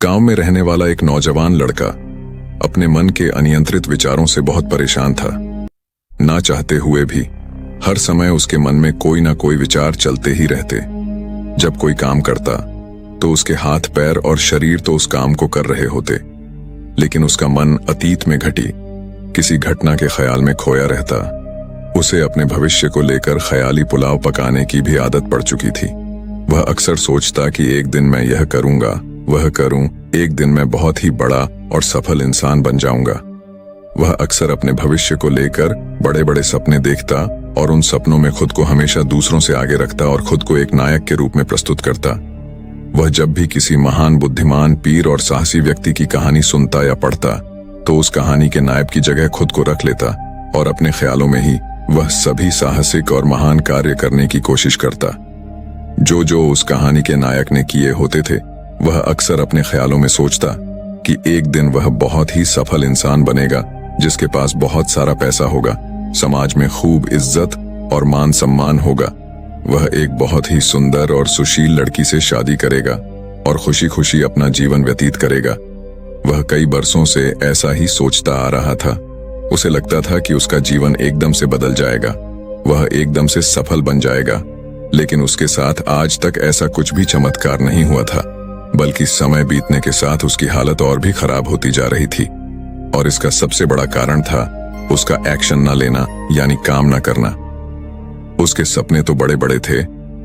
गांव में रहने वाला एक नौजवान लड़का अपने मन के अनियंत्रित विचारों से बहुत परेशान था। ना चाहते हुए भी हर समय उसके मन में कोई ना कोई विचार चलते ही रहते। जब कोई काम करता तो उसके हाथ पैर और शरीर तो उस काम को कर रहे होते, लेकिन उसका मन अतीत में घटी किसी घटना के ख्याल में खोया रहता। उसे अपने भविष्य को लेकर ख्याली पुलाव पकाने की भी आदत पड़ चुकी थी। वह अक्सर सोचता कि एक दिन मैं यह करूंगा, वह करूं, एक दिन मैं बहुत ही बड़ा और सफल इंसान बन जाऊंगा। वह अक्सर अपने भविष्य को लेकर बड़े बड़े सपने देखता और उन सपनों में खुद को हमेशा दूसरों से आगे रखता और खुद को एक नायक के रूप में प्रस्तुत करता। वह जब भी किसी महान, बुद्धिमान, पीर और साहसी व्यक्ति की कहानी सुनता या पढ़ता तो उस कहानी के नायक की जगह खुद को रख लेता और अपने ख्यालों में ही वह सभी साहसिक और महान कार्य करने की कोशिश करता जो उस कहानी के नायक ने किए होते थे। वह अक्सर अपने ख्यालों में सोचता कि एक दिन वह बहुत ही सफल इंसान बनेगा, जिसके पास बहुत सारा पैसा होगा, समाज में खूब इज्जत और मान सम्मान होगा। वह एक बहुत ही सुंदर और सुशील लड़की से शादी करेगा और खुशी खुशी अपना जीवन व्यतीत करेगा। वह कई बरसों से ऐसा ही सोचता आ रहा था। उसे लगता था कि उसका जीवन एकदम से बदल जाएगा, वह एकदम से सफल बन जाएगा, लेकिन उसके साथ आज तक ऐसा कुछ भी चमत्कार नहीं हुआ था, बल्कि समय बीतने के साथ उसकी हालत और भी खराब होती जा रही थी। और इसका सबसे बड़ा कारण था उसका एक्शन न लेना, यानी काम न करना। उसके सपने तो बड़े बड़े थे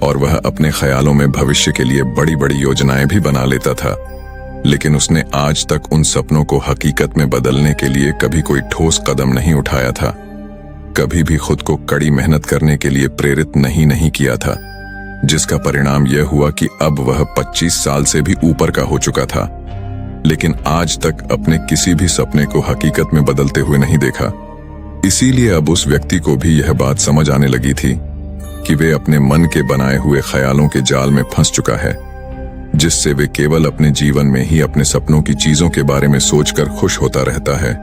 और वह अपने ख्यालों में भविष्य के लिए बड़ी बड़ी योजनाएं भी बना लेता था, लेकिन उसने आज तक उन सपनों को हकीकत में बदलने के लिए कभी कोई ठोस कदम नहीं उठाया था। कभी भी खुद को कड़ी मेहनत करने के लिए प्रेरित नहीं किया था, जिसका परिणाम यह हुआ कि अब वह 25 साल से भी ऊपर का हो चुका था, लेकिन आज तक अपने किसी भी सपने को हकीकत में बदलते हुए नहीं देखा। इसीलिए अब उस व्यक्ति को भी यह बात समझ आने लगी थी कि वे अपने मन के बनाए हुए ख्यालों के जाल में फंस चुका है, जिससे वे केवल अपने जीवन में ही अपने सपनों की चीजों के बारे में सोचकर खुश होता रहता है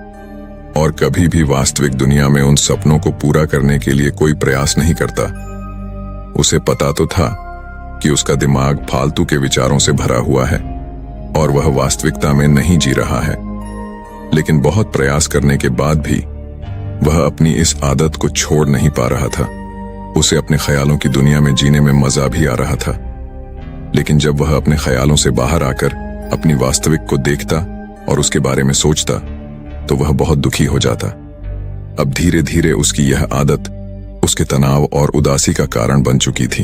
और कभी भी वास्तविक दुनिया में उन सपनों को पूरा करने के लिए कोई प्रयास नहीं करता। उसे पता तो था कि उसका दिमाग फालतू के विचारों से भरा हुआ है और वह वास्तविकता में नहीं जी रहा है, लेकिन बहुत प्रयास करने के बाद भी वह अपनी इस आदत को छोड़ नहीं पा रहा था। उसे अपने ख्यालों की दुनिया में जीने में मजा भी आ रहा था, लेकिन जब वह अपने ख्यालों से बाहर आकर अपनी वास्तविक को देखता और उसके बारे में सोचता तो वह बहुत दुखी हो जाता। अब धीरे धीरे उसकी यह आदत उसके तनाव और उदासी का कारण बन चुकी थी।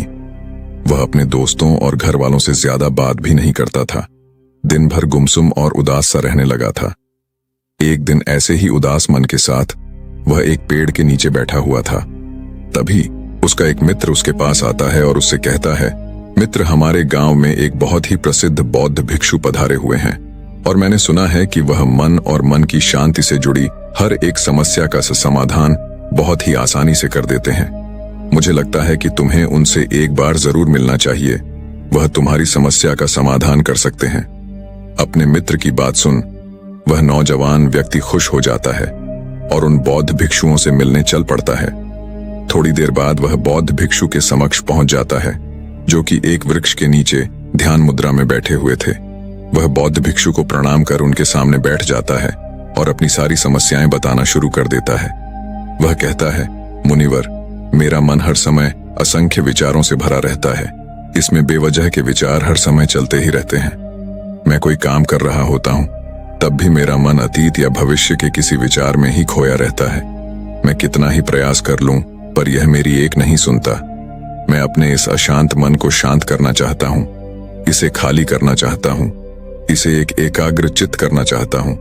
वह अपने दोस्तों और घर वालों से ज्यादा बात भी नहीं करता था। दिन भर गुमसुम और उदास सा रहने लगा था। एक दिन ऐसे ही उदास मन के साथ वह एक पेड़ के नीचे बैठा हुआ था। तभी उसका एक मित्र उसके पास आता है और उससे कहता है, मित्र, हमारे गांव में एक बहुत ही प्रसिद्ध बौद्ध भिक्षु पधारे हुए हैं और मैंने सुना है कि वह मन और मन की शांति से जुड़ी हर एक समस्या का समाधान बहुत ही आसानी से कर देते हैं। मुझे लगता है कि तुम्हें उनसे एक बार जरूर मिलना चाहिए, वह तुम्हारी समस्या का समाधान कर सकते हैं। अपने मित्र की बात सुन वह नौजवान व्यक्ति खुश हो जाता है और उन बौद्ध भिक्षुओं से मिलने चल पड़ता है। थोड़ी देर बाद वह बौद्ध भिक्षु के समक्ष पहुंच जाता है, जो कि एक वृक्ष के नीचे ध्यान मुद्रा में बैठे हुए थे। वह बौद्ध भिक्षु को प्रणाम कर उनके सामने बैठ जाता है और अपनी सारी समस्याएं बताना शुरू कर देता है। वह कहता है, मुनिवर, मेरा मन हर समय असंख्य विचारों से भरा रहता है। इसमें बेवजह के विचार हर समय चलते ही रहते हैं। मैं कोई काम कर रहा होता हूँ तब भी मेरा मन अतीत या भविष्य के किसी विचार में ही खोया रहता है। मैं कितना ही प्रयास कर लूं पर यह मेरी एक नहीं सुनता। मैं अपने इस अशांत मन को शांत करना चाहता हूँ, इसे खाली करना चाहता हूँ, इसे एक एकाग्र चित्त करना चाहता हूँ,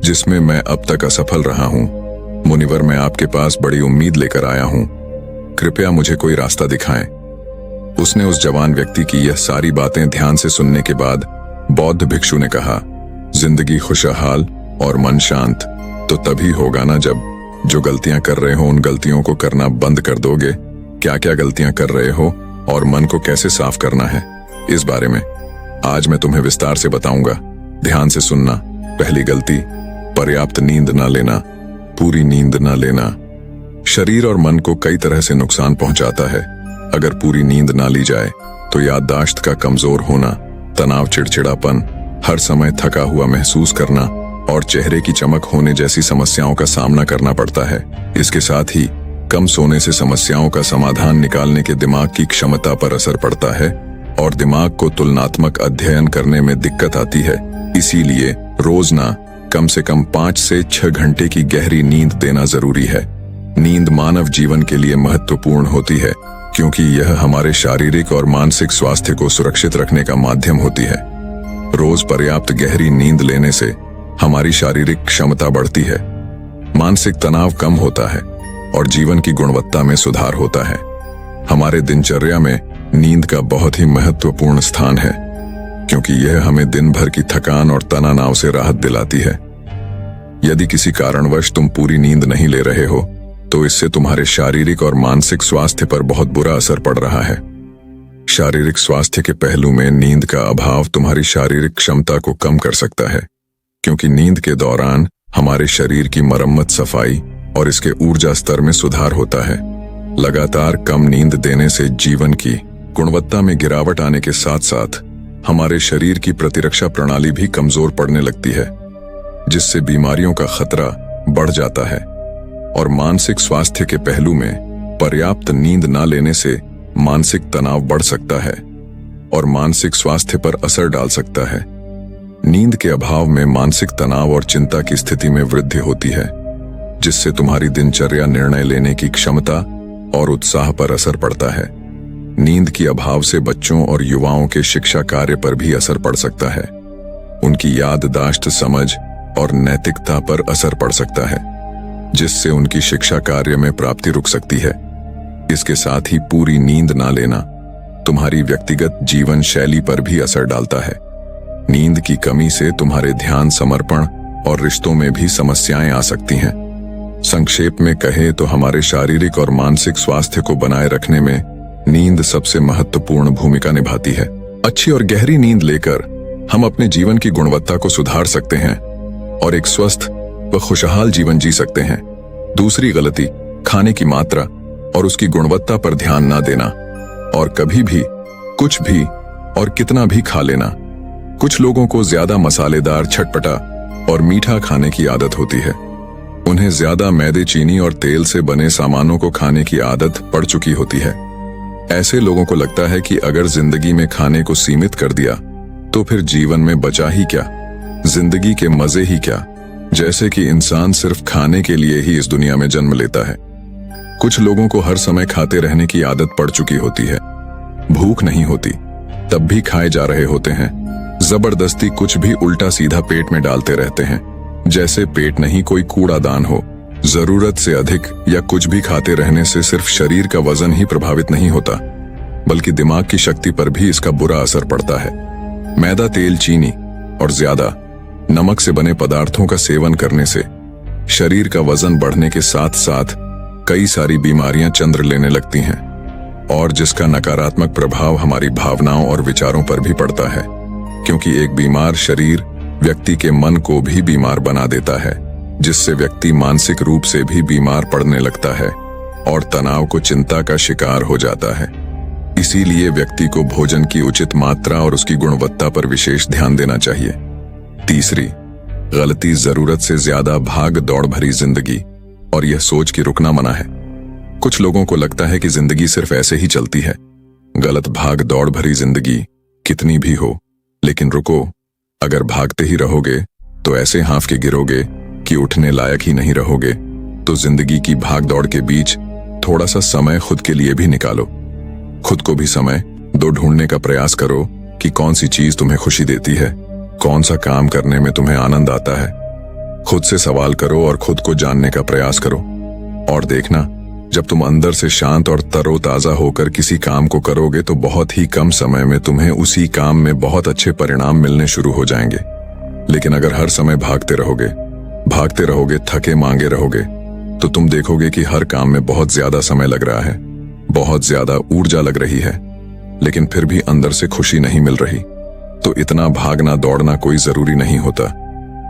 जिसमें मैं अब तक असफल रहा हूँ। मुनिवर, मैं आपके पास बड़ी उम्मीद लेकर आया हूँ, कृपया मुझे कोई रास्ता दिखाएं। उसने उस जवान व्यक्ति की यह सारी बातें ध्यान से सुनने के बाद बौद्ध भिक्षु ने कहा, जिंदगी खुशहाल और मन शांत तो तभी होगा ना जब जो गलतियां कर रहे हो उन गलतियों को करना बंद कर दोगे। क्या क्या गलतियां कर रहे हो और मन को कैसे साफ करना है, इस बारे में आज मैं तुम्हें विस्तार से बताऊंगा। ध्यान से सुनना। पहली गलती, पर्याप्त नींद ना लेना। पूरी नींद ना लेना शरीर और मन को कई तरह से नुकसान पहुंचाता है। अगर पूरी नींद ना ली जाए तो याददाश्त का कमजोर होना, तनाव, चिड़चिड़ापन हर समय थका हुआ महसूस करना और चेहरे की चमक होने जैसी समस्याओं का सामना करना पड़ता है। इसके साथ ही कम सोने से समस्याओं का समाधान निकालने के दिमाग की क्षमता पर असर पड़ता है और दिमाग को तुलनात्मक अध्ययन करने में दिक्कत आती है। इसीलिए रोज ना कम से कम 5 से 6 घंटे की गहरी नींद देना जरूरी है। नींद मानव जीवन के लिए महत्वपूर्ण होती है क्योंकि यह हमारे शारीरिक और मानसिक स्वास्थ्य को सुरक्षित रखने का माध्यम होती है। रोज पर्याप्त गहरी नींद लेने से हमारी शारीरिक क्षमता बढ़ती है, मानसिक तनाव कम होता है और जीवन की गुणवत्ता में सुधार होता है। हमारे दिनचर्या में नींद का बहुत ही महत्वपूर्ण स्थान है क्योंकि यह हमें दिन भर की थकान और तनाव से राहत दिलाती है। यदि किसी कारणवश तुम पूरी नींद नहीं ले रहे हो तो इससे तुम्हारे शारीरिक और मानसिक स्वास्थ्य पर बहुत बुरा असर पड़ रहा है। शारीरिक स्वास्थ्य के पहलू में नींद का अभाव तुम्हारी शारीरिक क्षमता को कम कर सकता है क्योंकि नींद के दौरान हमारे शरीर की मरम्मत, सफाई और इसके ऊर्जा स्तर में सुधार होता है। लगातार कम नींद देने से जीवन की गुणवत्ता में गिरावट आने के साथ साथ हमारे शरीर की प्रतिरक्षा प्रणाली भी कमजोर पड़ने लगती है, जिससे बीमारियों का खतरा बढ़ जाता है। और मानसिक स्वास्थ्य के पहलू में पर्याप्त नींद न लेने से मानसिक तनाव बढ़ सकता है और मानसिक स्वास्थ्य पर असर डाल सकता है। नींद के अभाव में मानसिक तनाव और चिंता की स्थिति में वृद्धि होती है, जिससे तुम्हारी दिनचर्या, निर्णय लेने की क्षमता और उत्साह पर असर पड़ता है। नींद की अभाव से बच्चों और युवाओं के शिक्षा कार्य पर भी असर पड़ सकता है। उनकी याददाश्त, समझ और नैतिकता पर असर पड़ सकता है, जिससे उनकी शिक्षा कार्य में प्राप्ति रुक सकती है। इसके साथ ही पूरी नींद ना लेना तुम्हारी व्यक्तिगत जीवन शैली पर भी असर डालता है। नींद की कमी से तुम्हारे ध्यान, समर्पण और रिश्तों में भी समस्याएं आ सकती हैं। संक्षेप में कहें तो हमारे शारीरिक और मानसिक स्वास्थ्य को बनाए रखने में नींद सबसे महत्वपूर्ण भूमिका निभाती है। अच्छी और गहरी नींद लेकर हम अपने जीवन की गुणवत्ता को सुधार सकते हैं और एक स्वस्थ व खुशहाल जीवन जी सकते हैं। दूसरी गलती, खाने की मात्रा और उसकी गुणवत्ता पर ध्यान ना देना और कभी भी कुछ भी और कितना भी खा लेना। कुछ लोगों को ज्यादा मसालेदार, चटपटा और मीठा खाने की आदत होती है। उन्हें ज्यादा मैदे, चीनी और तेल से बने सामानों को खाने की आदत पड़ चुकी होती है। ऐसे लोगों को लगता है कि अगर जिंदगी में खाने को सीमित कर दिया तो फिर जीवन में बचा ही क्या, जिंदगी के मजे ही क्या, जैसे कि इंसान सिर्फ खाने के लिए ही इस दुनिया में जन्म लेता है। कुछ लोगों को हर समय खाते रहने की आदत पड़ चुकी होती है। भूख नहीं होती तब भी खाए जा रहे होते हैं। जबरदस्ती कुछ भी उल्टा सीधा पेट में डालते रहते हैं, जैसे पेट नहीं कोई कूड़ादान हो। जरूरत से अधिक या कुछ भी खाते रहने से सिर्फ शरीर का वजन ही प्रभावित नहीं होता, बल्कि दिमाग की शक्ति पर भी इसका बुरा असर पड़ता है। मैदा, तेल, चीनी और ज्यादा नमक से बने पदार्थों का सेवन करने से शरीर का वजन बढ़ने के साथ साथ कई सारी बीमारियां चंद्र लेने लगती हैं और जिसका नकारात्मक प्रभाव हमारी भावनाओं और विचारों पर भी पड़ता है, क्योंकि एक बीमार शरीर व्यक्ति के मन को भी बीमार बना देता है, जिससे व्यक्ति मानसिक रूप से भी बीमार पड़ने लगता है और तनाव को चिंता का शिकार हो जाता है। इसीलिए व्यक्ति को भोजन की उचित मात्रा और उसकी गुणवत्ता पर विशेष ध्यान देना चाहिए। तीसरी गलती, जरूरत से ज्यादा भाग दौड़ भरी जिंदगी और यह सोच कि रुकना मना है। कुछ लोगों को लगता है कि जिंदगी सिर्फ ऐसे ही चलती है। गलत, भाग दौड़ भरी जिंदगी कितनी भी हो, लेकिन रुको, अगर भागते ही रहोगे तो ऐसे हांफ के गिरोगे कि उठने लायक ही नहीं रहोगे। तो जिंदगी की भाग दौड़ के बीच थोड़ा सा समय खुद के लिए भी निकालो। खुद को भी समय दो, ढूंढने का प्रयास करो कि कौन सी चीज तुम्हें खुशी देती है, कौन सा काम करने में तुम्हें आनंद आता है। खुद से सवाल करो और खुद को जानने का प्रयास करो और देखना, जब तुम अंदर से शांत और तरोताजा होकर किसी काम को करोगे तो बहुत ही कम समय में तुम्हें उसी काम में बहुत अच्छे परिणाम मिलने शुरू हो जाएंगे। लेकिन अगर हर समय भागते रहोगे, थके मांगे रहोगे, तो तुम देखोगे कि हर काम में बहुत ज्यादा समय लग रहा है, बहुत ज्यादा ऊर्जा लग रही है, लेकिन फिर भी अंदर से खुशी नहीं मिल रही। तो इतना भागना दौड़ना कोई जरूरी नहीं होता।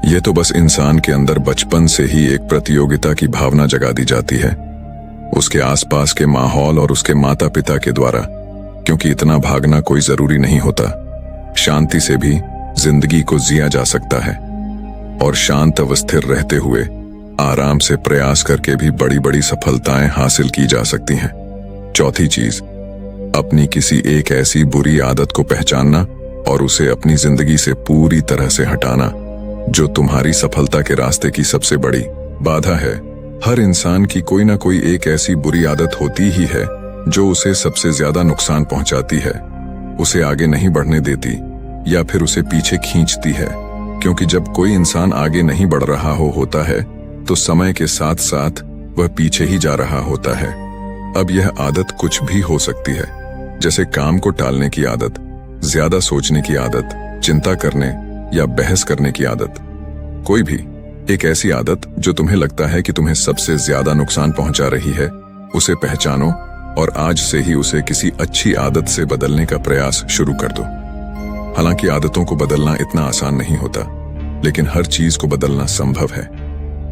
ये तो बस इंसान के अंदर बचपन से ही एक प्रतियोगिता की भावना जगा दी जाती है, उसके आसपास के माहौल और उसके माता पिता के द्वारा। क्योंकि इतना भागना कोई जरूरी नहीं होता। शांति से भी जिंदगी को जिया जा सकता है और शांत व स्थिर रहते हुए आराम से प्रयास करके भी बड़ी बड़ी सफलताएं हासिल की जा सकती हैं। चौथी चीज, अपनी किसी एक ऐसी बुरी आदत को पहचानना और उसे अपनी जिंदगी से पूरी तरह से हटाना जो तुम्हारी सफलता के रास्ते की सबसे बड़ी बाधा है। हर इंसान की कोई ना कोई एक ऐसी बुरी आदत होती ही है जो उसे सबसे ज्यादा नुकसान पहुंचाती है, उसे आगे नहीं बढ़ने देती या फिर उसे पीछे खींचती है। क्योंकि जब कोई इंसान आगे नहीं बढ़ रहा होता है तो समय के साथ साथ वह पीछे ही जा रहा होता है। अब यह आदत कुछ भी हो सकती है, जैसे काम को टालने की आदत, ज्यादा सोचने की आदत, चिंता करने या बहस करने की आदत। कोई भी एक ऐसी आदत जो तुम्हें लगता है कि तुम्हें सबसे ज्यादा नुकसान पहुंचा रही है, उसे पहचानो और आज से ही उसे किसी अच्छी आदत से बदलने का प्रयास शुरू कर दो। हालांकि आदतों को बदलना इतना आसान नहीं होता, लेकिन हर चीज को बदलना संभव है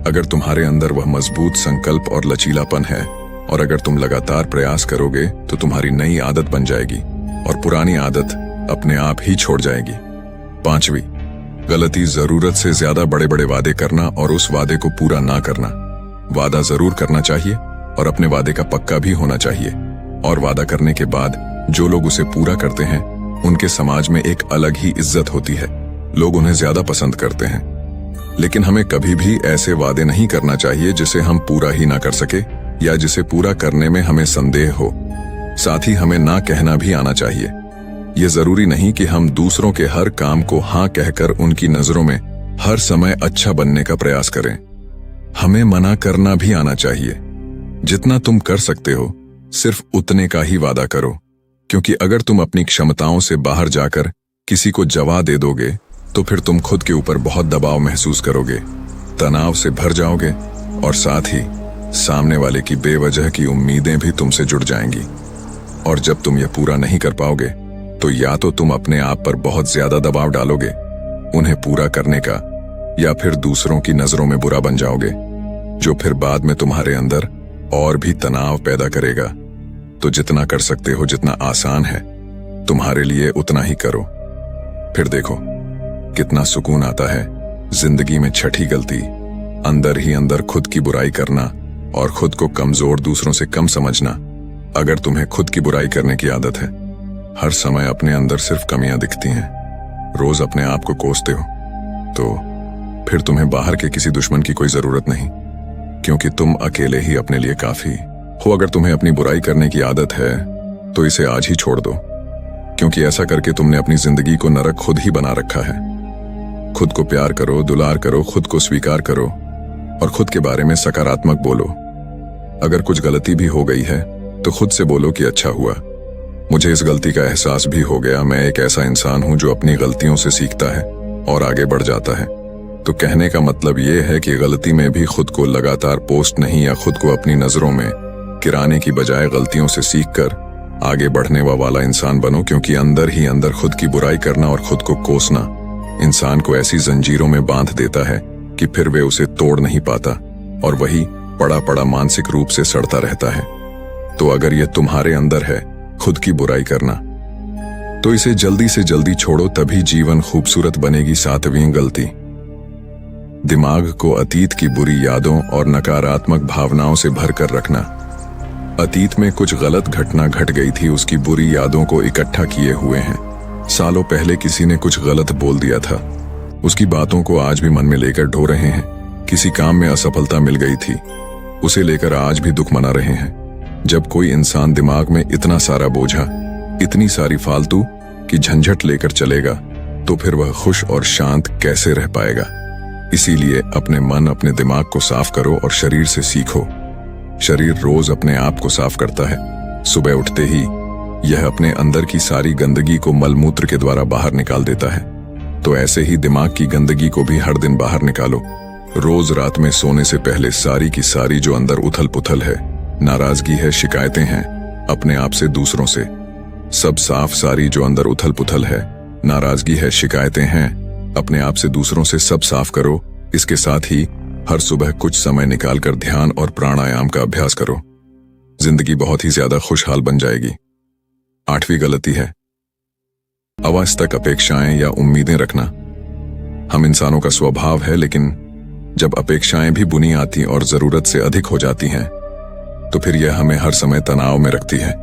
अगर तुम्हारे अंदर वह मजबूत संकल्प और लचीलापन है, और अगर तुम लगातार प्रयास करोगे तो तुम्हारी नई आदत बन जाएगी और पुरानी आदत अपने आप ही छोड़ जाएगी। पांचवी गलती, जरूरत से ज्यादा बड़े बड़े वादे करना और उस वादे को पूरा ना करना। वादा जरूर करना चाहिए और अपने वादे का पक्का भी होना चाहिए, और वादा करने के बाद जो लोग उसे पूरा करते हैं उनके समाज में एक अलग ही इज्जत होती है, लोग उन्हें ज्यादा पसंद करते हैं। लेकिन हमें कभी भी ऐसे वादे नहीं करना चाहिए जिसे हम पूरा ही ना कर सके या जिसे पूरा करने में हमें संदेह हो। साथ ही हमें ना कहना भी आना चाहिए। ये जरूरी नहीं कि हम दूसरों के हर काम को हाँ कहकर उनकी नजरों में हर समय अच्छा बनने का प्रयास करें। हमें मना करना भी आना चाहिए। जितना तुम कर सकते हो सिर्फ उतने का ही वादा करो, क्योंकि अगर तुम अपनी क्षमताओं से बाहर जाकर किसी को जवा दे दोगे तो फिर तुम खुद के ऊपर बहुत दबाव महसूस करोगे, तनाव से भर जाओगे और साथ ही सामने वाले की बेवजह की उम्मीदें भी तुमसे जुड़ जाएंगी। और जब तुम यह पूरा नहीं कर पाओगे तो या तो तुम अपने आप पर बहुत ज्यादा दबाव डालोगे उन्हें पूरा करने का, या फिर दूसरों की नजरों में बुरा बन जाओगे, जो फिर बाद में तुम्हारे अंदर और भी तनाव पैदा करेगा। तो जितना कर सकते हो, जितना आसान है तुम्हारे लिए, उतना ही करो। फिर देखो कितना सुकून आता है। जिंदगी में छठी गलती, अंदर ही अंदर खुद की बुराई करना और खुद को कमजोर, दूसरों से कम समझना। अगर तुम्हें खुद की बुराई करने की आदत है, हर समय अपने अंदर सिर्फ कमियां दिखती हैं, रोज अपने आप को कोसते हो, तो फिर तुम्हें बाहर के किसी दुश्मन की कोई जरूरत नहीं, क्योंकि तुम अकेले ही अपने लिए काफी हो। अगर तुम्हें अपनी बुराई करने की आदत है तो इसे आज ही छोड़ दो, क्योंकि ऐसा करके तुमने अपनी जिंदगी को नरक खुद ही बना रखा है। खुद को प्यार करो, दुलार करो, खुद को स्वीकार करो और खुद के बारे में सकारात्मक बोलो। अगर कुछ गलती भी हो गई है तो खुद से बोलो कि अच्छा हुआ, मुझे इस गलती का एहसास भी हो गया। मैं एक ऐसा इंसान हूं जो अपनी गलतियों से सीखता है और आगे बढ़ जाता है। तो कहने का मतलब ये है कि गलती में भी खुद को लगातार पोस्ट नहीं या खुद को अपनी नजरों में गिराने की बजाय गलतियों से सीखकर आगे बढ़ने वाला इंसान बनो, क्योंकि अंदर ही अंदर खुद की बुराई करना और खुद को कोसना इंसान को ऐसी जंजीरों में बांध देता है कि फिर वे उसे तोड़ नहीं पाता और वही पड़ा पड़ा मानसिक रूप से सड़ता रहता है। तो अगर ये तुम्हारे अंदर है खुद की बुराई करना, तो इसे जल्दी से जल्दी छोड़ो, तभी जीवन खूबसूरत बनेगी। सातवीं गलती, दिमाग को अतीत की बुरी यादों और नकारात्मक भावनाओं से भरकर रखना। अतीत में कुछ गलत घटना घट गई थी, उसकी बुरी यादों को इकट्ठा किए हुए हैं। सालों पहले किसी ने कुछ गलत बोल दिया था, उसकी बातों को आज भी मन में लेकर ढो रहे हैं। किसी काम में असफलता मिल गई थी, उसे लेकर आज भी दुख मना रहे हैं। जब कोई इंसान दिमाग में इतना सारा बोझा, इतनी सारी फालतू की झंझट लेकर चलेगा तो फिर वह खुश और शांत कैसे रह पाएगा। इसीलिए अपने मन, अपने दिमाग को साफ करो और शरीर से सीखो। शरीर रोज अपने आप को साफ करता है। सुबह उठते ही यह अपने अंदर की सारी गंदगी को मलमूत्र के द्वारा बाहर निकाल देता है। तो ऐसे ही दिमाग की गंदगी को भी हर दिन बाहर निकालो। रोज रात में सोने से पहले सारी की सारी जो अंदर उथल पुथल है, नाराजगी है, शिकायतें हैं अपने आप से, दूसरों से, सब साफ। सारी जो अंदर उथल पुथल है, नाराजगी है, शिकायतें हैं अपने आप से, दूसरों से, सब साफ करो। इसके साथ ही हर सुबह कुछ समय निकालकर ध्यान और प्राणायाम का अभ्यास करो। जिंदगी बहुत ही ज्यादा खुशहाल बन जाएगी। आठवीं गलती है आवाज तक अपेक्षाएं या उम्मीदें रखना हम इंसानों का स्वभाव है, लेकिन जब अपेक्षाएं भी बुनी आती और जरूरत से अधिक हो जाती हैं, तो फिर यह हमें हर समय तनाव में रखती है,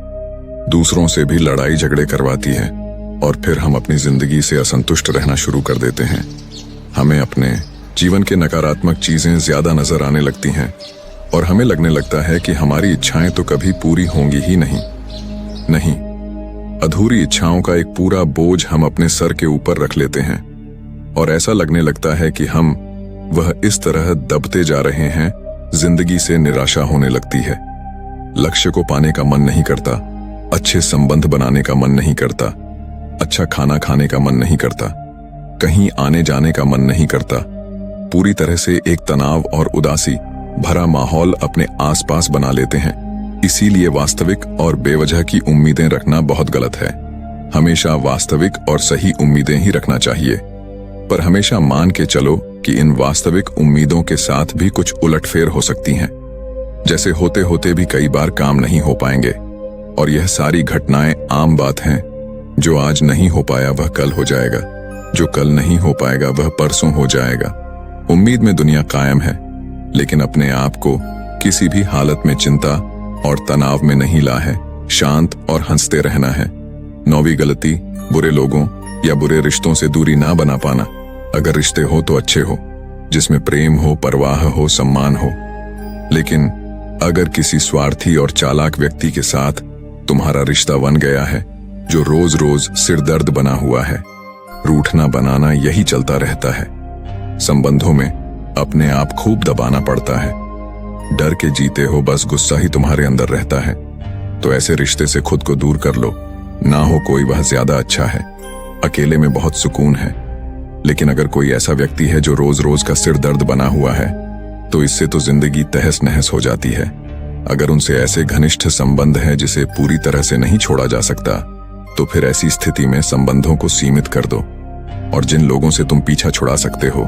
दूसरों से भी लड़ाई झगड़े करवाती है और फिर हम अपनी जिंदगी से असंतुष्ट रहना शुरू कर देते हैं। हमें अपने जीवन के नकारात्मक चीजें ज्यादा नजर आने लगती हैं और हमें लगने लगता है कि हमारी इच्छाएं तो कभी पूरी होंगी ही नहीं। अधूरी इच्छाओं का एक पूरा बोझ हम अपने सर के ऊपर रख लेते हैं और ऐसा लगने लगता है कि हम वह इस तरह दबते जा रहे हैं, जिंदगी से निराशा होने लगती है। लक्ष्य को पाने का मन नहीं करता, अच्छे संबंध बनाने का मन नहीं करता, अच्छा खाना खाने का मन नहीं करता, कहीं आने जाने का मन नहीं करता। पूरी तरह से एक तनाव और उदासी भरा माहौल अपने आसपास बना लेते हैं। इसीलिए वास्तविक और बेवजह की उम्मीदें रखना बहुत गलत है। हमेशा वास्तविक और सही उम्मीदें ही रखना चाहिए, पर हमेशा मान के चलो कि इन वास्तविक उम्मीदों के साथ भी कुछ उलटफेर हो सकती हैं। जैसे होते होते भी कई बार काम नहीं हो पाएंगे और यह सारी घटनाएं आम बात हैं। जो आज नहीं हो पाया वह कल हो जाएगा, जो कल नहीं हो पाएगा वह परसों हो जाएगा। उम्मीद में दुनिया कायम है, लेकिन अपने आप को किसी भी हालत में चिंता और तनाव में नहीं ला है। शांत और हंसते रहना है। 9वीं गलती, बुरे लोगों या बुरे रिश्तों से दूरी ना बना पाना। अगर रिश्ते हो तो अच्छे हो, जिसमें प्रेम हो, परवाह हो, सम्मान हो। लेकिन अगर किसी स्वार्थी और चालाक व्यक्ति के साथ तुम्हारा रिश्ता बन गया है, जो रोज रोज सिरदर्द बना हुआ है, रूठना बनाना यही चलता रहता है। संबंधों में अपने आप खूब दबाना पड़ता है। डर के जीते हो, बस गुस्सा ही तुम्हारे अंदर रहता है। तो ऐसे रिश्ते से खुद को दूर कर लो। ना हो कोई वह ज्यादा अच्छा है। अकेले में बहुत सुकून है, लेकिन अगर कोई ऐसा व्यक्ति है जो रोज रोज का सिर दर्द बना हुआ है, तो इससे तो जिंदगी तहस नहस हो जाती है। अगर उनसे ऐसे घनिष्ठ संबंध है जिसे पूरी तरह से नहीं छोड़ा जा सकता, तो फिर ऐसी स्थिति में संबंधों को सीमित कर दो और जिन लोगों से तुम पीछा छुड़ा सकते हो,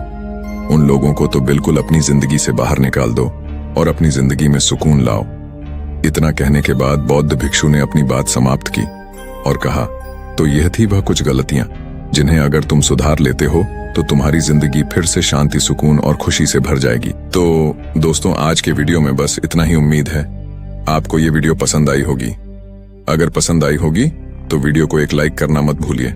उन लोगों को तो बिल्कुल अपनी जिंदगी से बाहर निकाल दो और अपनी जिंदगी में सुकून लाओ। इतना कहने के बाद बौद्ध भिक्षु ने अपनी बात समाप्त की और कहा, तो यह थी वह कुछ गलतियां जिन्हें अगर तुम सुधार लेते हो तो तुम्हारी जिंदगी फिर से शांति, सुकून और खुशी से भर जाएगी। तो दोस्तों, आज के वीडियो में बस इतना ही। उम्मीद है आपको ये वीडियो पसंद आई होगी। अगर पसंद आई होगी तो वीडियो को एक लाइक करना मत भूलिए।